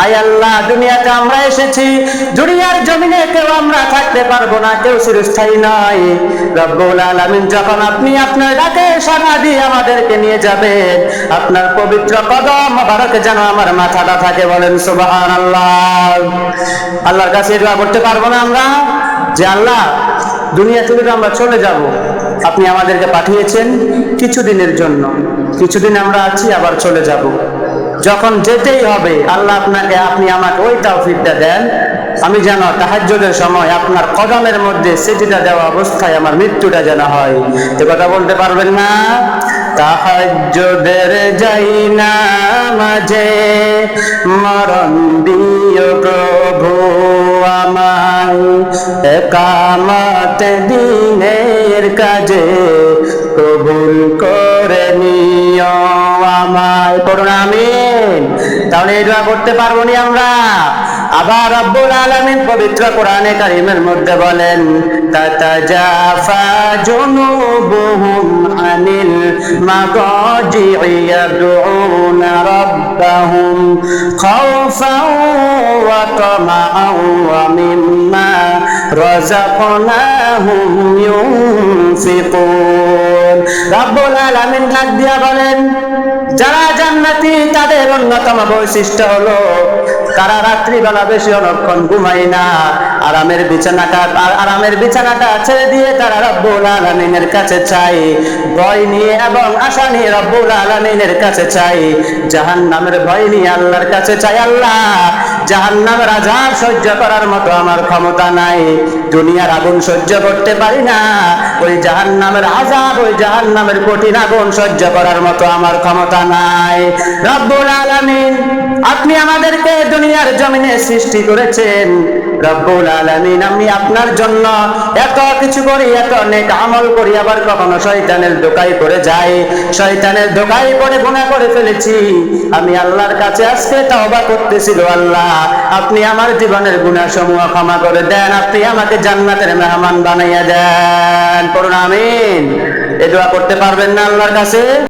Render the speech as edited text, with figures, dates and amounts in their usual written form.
আয় আল্লাহ, দুনিয়াতে আমরা এসেছি, দুনিয়ার জমিনে কেউ আমরা থাকতে পারবো না, কেউ চিরস্থায়ী নয়। রব্বুল আলামিন, যখন আপনি আপনার ডাকে সাড়া দিয়ে আমাদেরকে নিয়ে যাবেন, আপনার পবিত্র কদম মোবারকে যেন আমার মাথাটা থাকে, বলেন সুবহানাল্লাহ। আল্লাহর কাছে দোয়া করতে পারবো না আমরা যে আল্লাহ, দুনিয়া থেকে তো আমরা চলে যাব, আপনি আমাদেরকে পাঠিয়েছেন কিছুদিনের জন্য, কিছুদিন আমরা আছি, আবার চলে যাব। যখন যেতেই হবে আল্লাহ, আপনি আমাকে ওই তৌফিকটা দেন, আমি যেন তাহাজ্জুদের সময় আপনার কদমের মধ্যে সিজদা দেওয়া অবস্থায় আমার মৃত্যুটা যেন হয়। এ কথা বলতে পারবেন না? তাহাজ্জুদের যাই না মাঝে মরণ দিও প্রভু আমায়, একামত দিনের কাজে কবুল করে নিও আমায়, পড়ুন আমিন। তাহলে এই দোয়া করতে পারবো নি আমরা? আবার রব্বুল আলামিন পবিত্র কোরআনে কারীমের মধ্যে বলেন, তাতাজাফা জুনুবুহুম আনিল মাদাজি'i ইয়াদউনা রাব্বাহুম খাওফান ওয়া তামাআন ওয়া মিম্মা রাযাকনাহুম ইউনফিকুন। রব্বুল আলামিন ডাক দিয়া বলেন, যারা জান্নাতি তাদের অন্যতম বৈশিষ্ট্য হলো তারা রাত্রিবেলা বেশি অনেকক্ষণ ঘুমায় না, আরামের বিছানাটা ছেড়ে দিয়ে তারা রব্বুল আলামিনের কাছে চাই, ভয় নিয়ে এবং আশা নিয়ে রব্বুল আলামিনের কাছে চাই, জাহান্নামের ভয় নিয়ে আল্লাহর কাছে চাই, আল্লাহ জাহান্নামের আযাব সহ্য করার মতো আমার ক্ষমতা নাই, দুনিয়ার আগুন সহ্য করতে পারি না, ওই জাহান্নামের আযাব, ওই জাহান্নামের কঠিন আগুন সহ্য করার মতো আমার ক্ষমতা নাই। রব্বুল আলামিন, আপনি আমাদেরকে দুনিয়ার জমিনে সৃষ্টি করেছেন, রব্বুল আলামিন, আমি আপনার জন্য এত কিছু করি, এত নেক আমল করি, আবার কখনো শয়তানের ধোঁকায় পড়ে যাই, শয়তানের ধোঁকায় পড়ে গুনাহ করে ফেলেছি, আমি আল্লাহর কাছে আজকে তওবা করতেছিল, আল্লাহ আপনি আমার জীবনের গুনাহ সমূহ ক্ষমা করে দেন, আপনি আমাকে জান্নাতের মেহমান বানাইয়া দেন, পড়ুন আমিন। এই দোয়া করতে পারবেন না আল্লাহর কাছে?